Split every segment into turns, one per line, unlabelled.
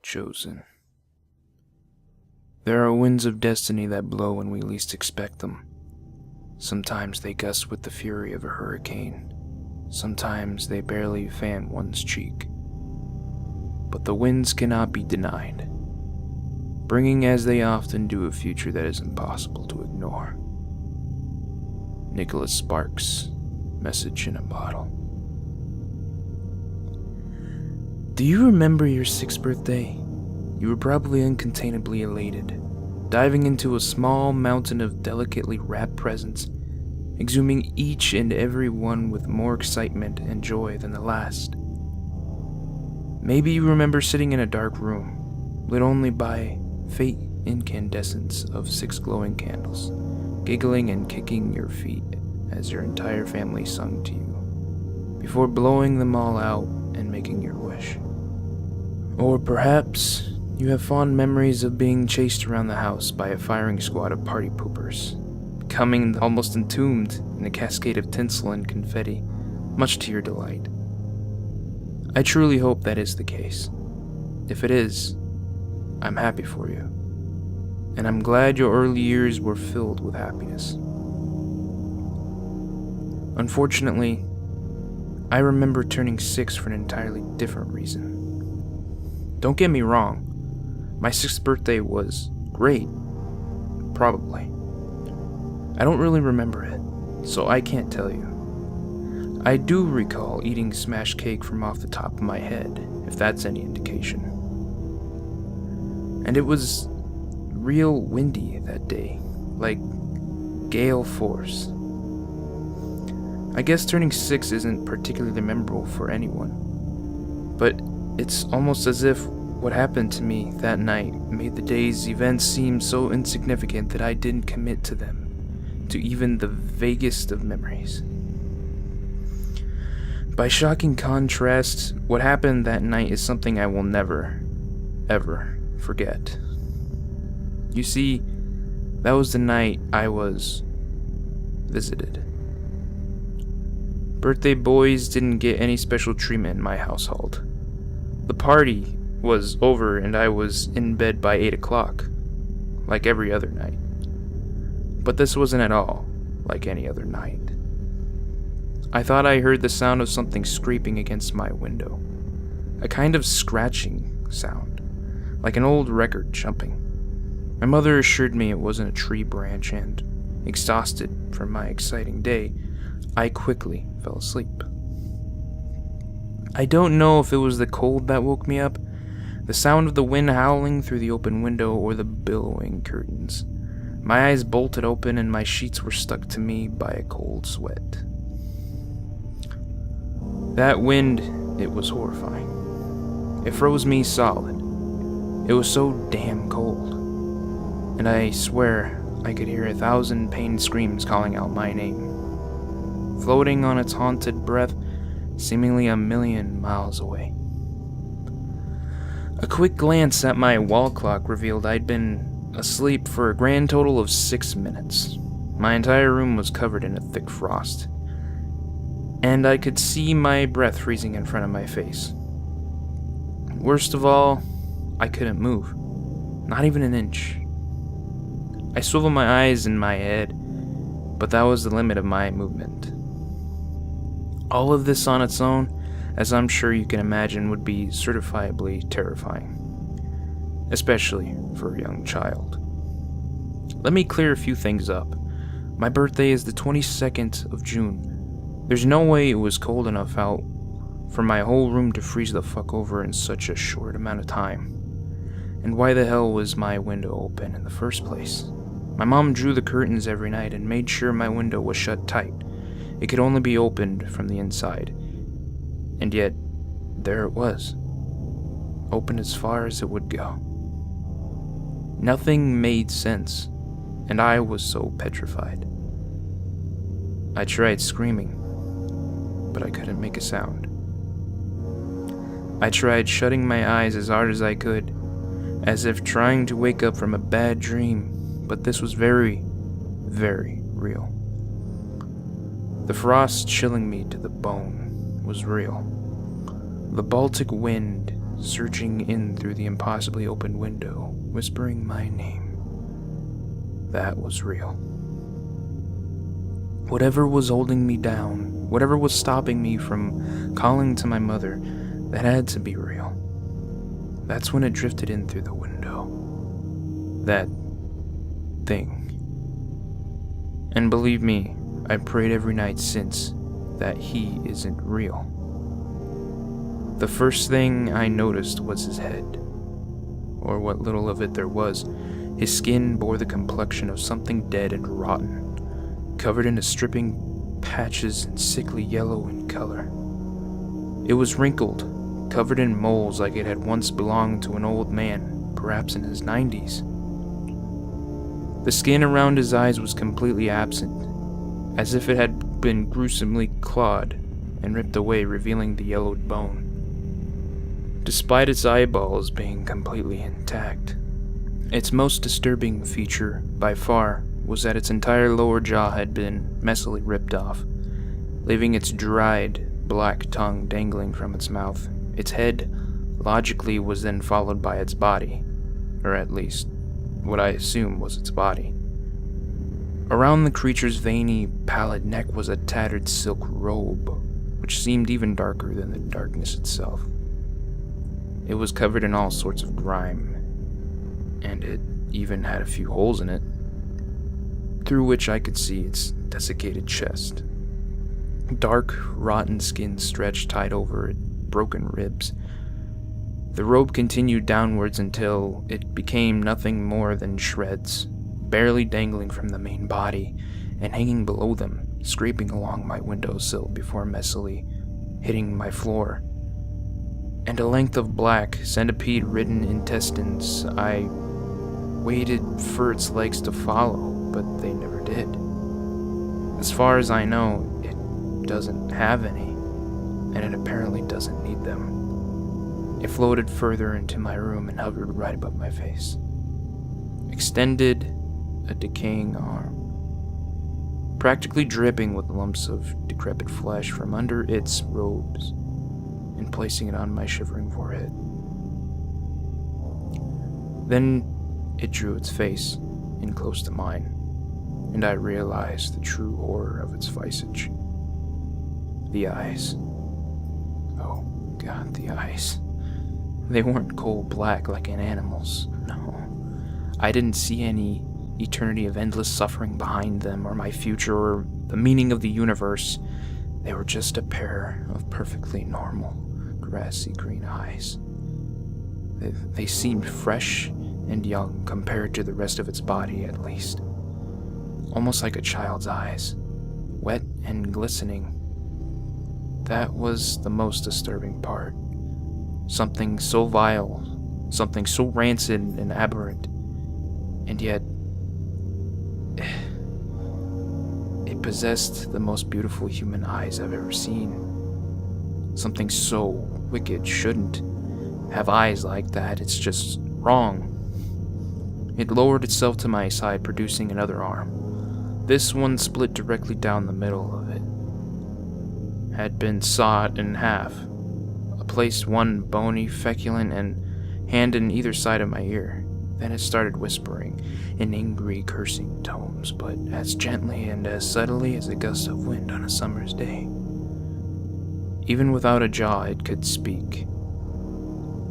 chosen. There are winds of destiny that blow when we least expect them. Sometimes they gust with the fury of a hurricane. Sometimes they barely fan one's cheek. But the winds cannot be denied, bringing as they often do a future that is impossible to ignore. Nicholas Sparks, Message in a Bottle. Do you remember your 6th birthday? You were probably uncontainably elated, diving into a small mountain of delicately wrapped presents, exhuming each and every one with more excitement and joy than the last. Maybe you remember sitting in a dark room, lit only by faint incandescence of 6 glowing candles, giggling and kicking your feet as your entire family sung to you, before blowing them all out and making your wish. Or perhaps you have fond memories of being chased around the house by a firing squad of party poopers, becoming almost entombed in a cascade of tinsel and confetti, much to your delight. I truly hope that is the case. If it is, I'm happy for you, and I'm glad your early years were filled with happiness. Unfortunately, I remember turning 6 for an entirely different reason. Don't get me wrong, my 6th birthday was great, probably. I don't really remember it, so I can't tell you. I do recall eating smashed cake from off the top of my head, if that's any indication. And it was real windy that day, like gale force. I guess turning 6 isn't particularly memorable for anyone, but it's almost as if what happened to me that night made the day's events seem so insignificant that I didn't commit to them, to even the vaguest of memories. By shocking contrast, what happened that night is something I will never, ever forget. You see, that was the night I was visited. Birthday boys didn't get any special treatment in my household. The party was over and I was in bed by 8 o'clock, like every other night. But this wasn't at all like any other night. I thought I heard the sound of something scraping against my window, a kind of scratching sound, like an old record jumping. My mother assured me it wasn't a tree branch, and, exhausted from my exciting day, I quickly fell asleep. I don't know if it was the cold that woke me up, the sound of the wind howling through the open window, or the billowing curtains. My eyes bolted open and my sheets were stuck to me by a cold sweat. That wind, it was horrifying. It froze me solid. It was so damn cold. And I swear I could hear 1,000 pained screams calling out my name, floating on its haunted breath, seemingly a million miles away. A quick glance at my wall clock revealed I'd been asleep for a grand total of 6 minutes. My entire room was covered in a thick frost, and I could see my breath freezing in front of my face. Worst of all, I couldn't move, not even an inch. I swiveled my eyes in my head, but that was the limit of my movement. All of this on its own, as I'm sure you can imagine, would be certifiably terrifying, especially for a young child. Let me clear a few things up. My birthday is the 22nd of June. There's no way it was cold enough out for my whole room to freeze the fuck over in such a short amount of time. And why the hell was my window open in the first place? My mom drew the curtains every night and made sure my window was shut tight. It could only be opened from the inside. And yet, there it was, open as far as it would go. Nothing made sense, and I was so petrified. I tried screaming, but I couldn't make a sound. I tried shutting my eyes as hard as I could, as if trying to wake up from a bad dream, but this was very, very real. The frost chilling me to the bone was real. The Baltic wind surging in through the impossibly open window, whispering my name. That was real. Whatever was holding me down, whatever was stopping me from calling to my mother, that had to be real. That's when it drifted in through the window. That thing. And believe me, I prayed every night since that he isn't real. The first thing I noticed was his head, or what little of it there was. His skin bore the complexion of something dead and rotten, covered in stripping patches and sickly yellow in color. It was wrinkled, covered in moles like it had once belonged to an old man, perhaps in his 90s. The skin around his eyes was completely absent, as if it had been gruesomely clawed and ripped away, revealing the yellowed bone. Despite its eyeballs being completely intact, its most disturbing feature, by far, was that its entire lower jaw had been messily ripped off, leaving its dried, black tongue dangling from its mouth. Its head, logically, was then followed by its body, or at least, what I assume was its body. Around the creature's veiny, pallid neck was a tattered silk robe, which seemed even darker than the darkness itself. It was covered in all sorts of grime, and it even had a few holes in it, through which I could see its desiccated chest. Dark, rotten skin stretched tight over its broken ribs. The robe continued downwards until it became nothing more than shreds, barely dangling from the main body and hanging below them, scraping along my windowsill before messily hitting my floor. And a length of black, centipede-ridden intestines. I waited for its legs to follow, but they never did. As far as I know, it doesn't have any, and it apparently doesn't need them. It floated further into my room and hovered right above my face. Extended a decaying arm, practically dripping with lumps of decrepit flesh from under its robes, and placing it on my shivering forehead. Then it drew its face in close to mine, and I realized the true horror of its visage. The eyes. Oh God, the eyes. They weren't coal black like an animal's, no. I didn't see any eternity of endless suffering behind them, or my future, or the meaning of the universe. They were just a pair of perfectly normal, grassy green eyes. They seemed fresh and young compared to the rest of its body, at least. Almost like a child's eyes, wet and glistening. That was the most disturbing part. Something so vile, something so rancid and aberrant, and yet it possessed the most beautiful human eyes I've ever seen. Something so wicked shouldn't have eyes like that. It's just wrong. It lowered itself to my side, producing another arm. This one split directly down the middle of it. Had been sawed in half. Placed one bony, feculent, and hand in either side of my ear. Then it started whispering in angry, cursing tones, but as gently and as subtly as a gust of wind on a summer's day. Even without a jaw, it could speak.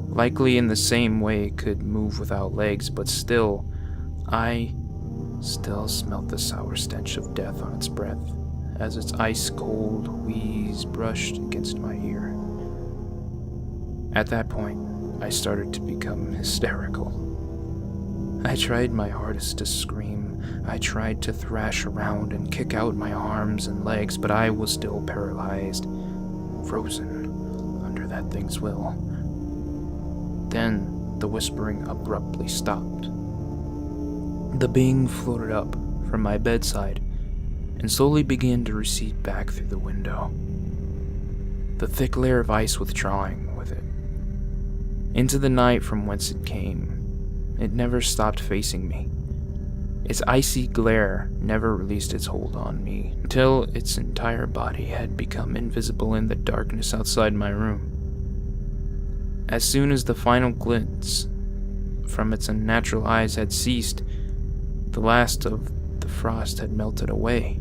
Likely in the same way it could move without legs, but still, I still smelt the sour stench of death on its breath, as its ice-cold wheeze brushed against my ear. At that point, I started to become hysterical. I tried my hardest to scream. I tried to thrash around and kick out my arms and legs, but I was still paralyzed, frozen under that thing's will. Then the whispering abruptly stopped. The being floated up from my bedside and slowly began to recede back through the window, the thick layer of ice withdrawing with it. Into the night from whence it came, it never stopped facing me. Its icy glare never released its hold on me until its entire body had become invisible in the darkness outside my room. As soon as the final glint from its unnatural eyes had ceased, the last of the frost had melted away.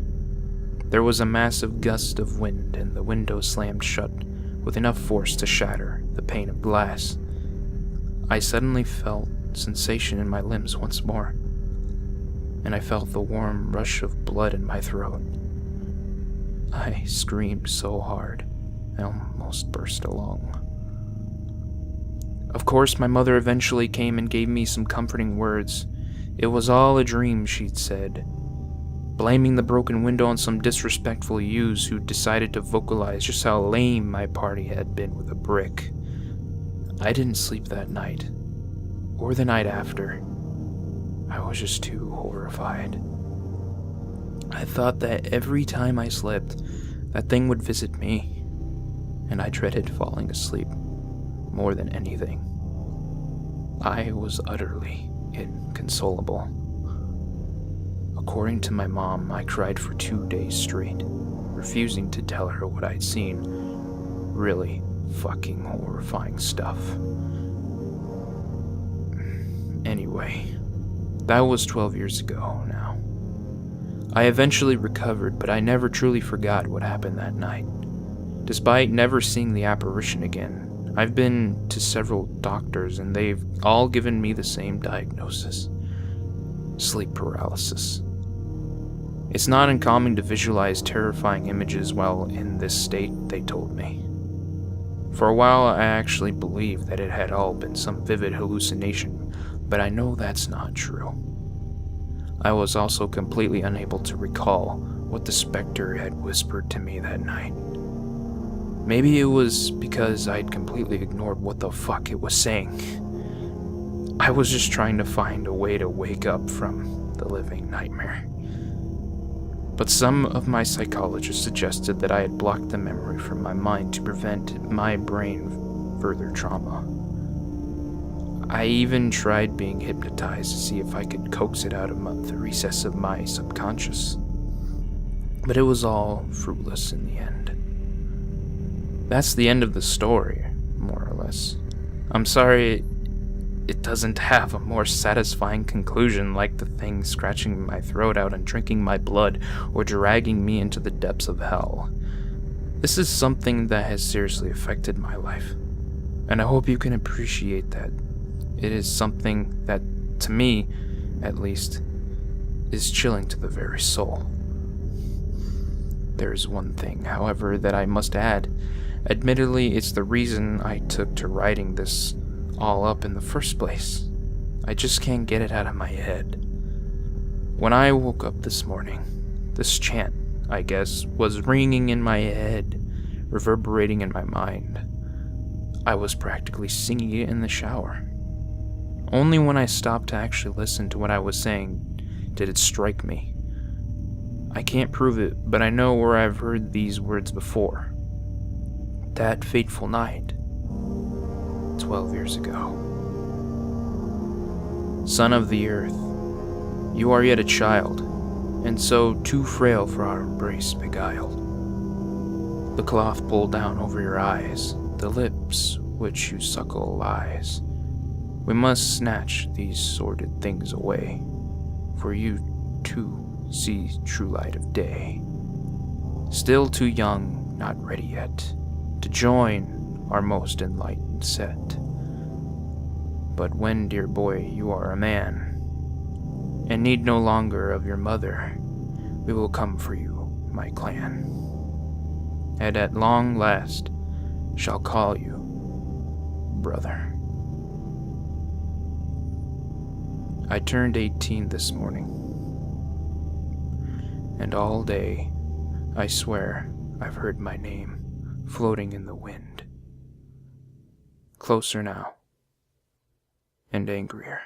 There was a massive gust of wind, and the window slammed shut with enough force to shatter the pane of glass. I suddenly felt sensation in my limbs once more, and I felt the warm rush of blood in my throat. I screamed so hard, I almost burst a lung. Of course, my mother eventually came and gave me some comforting words. It was all a dream, she'd said, blaming the broken window on some disrespectful youths who decided to vocalize just how lame my party had been with a brick. I didn't sleep that night, or the night after. I was just too horrified. I thought that every time I slept, that thing would visit me, and I dreaded falling asleep more than anything. I was utterly inconsolable. According to my mom, I cried for 2 days straight, refusing to tell her what I'd seen. Really fucking horrifying stuff. Anyway, that was 12 years ago now. I eventually recovered, but I never truly forgot what happened that night. Despite never seeing the apparition again, I've been to several doctors and they've all given me the same diagnosis: sleep paralysis. It's not uncommon to visualize terrifying images while in this state, they told me. For a while, I actually believed that it had all been some vivid hallucination, but I know that's not true. I was also completely unable to recall what the specter had whispered to me that night. Maybe it was because I'd completely ignored what the fuck it was saying. I was just trying to find a way to wake up from the living nightmare. But some of my psychologists suggested that I had blocked the memory from my mind to prevent my brain further trauma. I even tried being hypnotized to see if I could coax it out of the recess of my subconscious. But it was all fruitless in the end. That's the end of the story, more or less. I'm sorry it doesn't have a more satisfying conclusion like the thing scratching my throat out and drinking my blood or dragging me into the depths of hell. This is something that has seriously affected my life, and I hope you can appreciate that. It is something that, to me, at least, is chilling to the very soul. There's one thing, however, that I must add. Admittedly, it's the reason I took to writing this all up in the first place. I just can't get it out of my head. When I woke up this morning, this chant, I guess, was ringing in my head, reverberating in my mind. I was practically singing it in the shower. Only when I stopped to actually listen to what I was saying did it strike me. I can't prove it, but I know where I've heard these words before. That fateful night, 12 years ago. Son of the earth, you are yet a child, and so too frail for our embrace beguiled. The cloth pulled down over your eyes, the lips which you suckle lies. We must snatch these sordid things away, for you too see true light of day. Still too young, not ready yet, to join our most enlightened set. But when, dear boy, you are a man, and need no longer of your mother, we will come for you, my clan, and at long last shall call you brother. I turned 18 this morning, and all day, I swear, I've heard my name floating in the wind. Closer now, and angrier.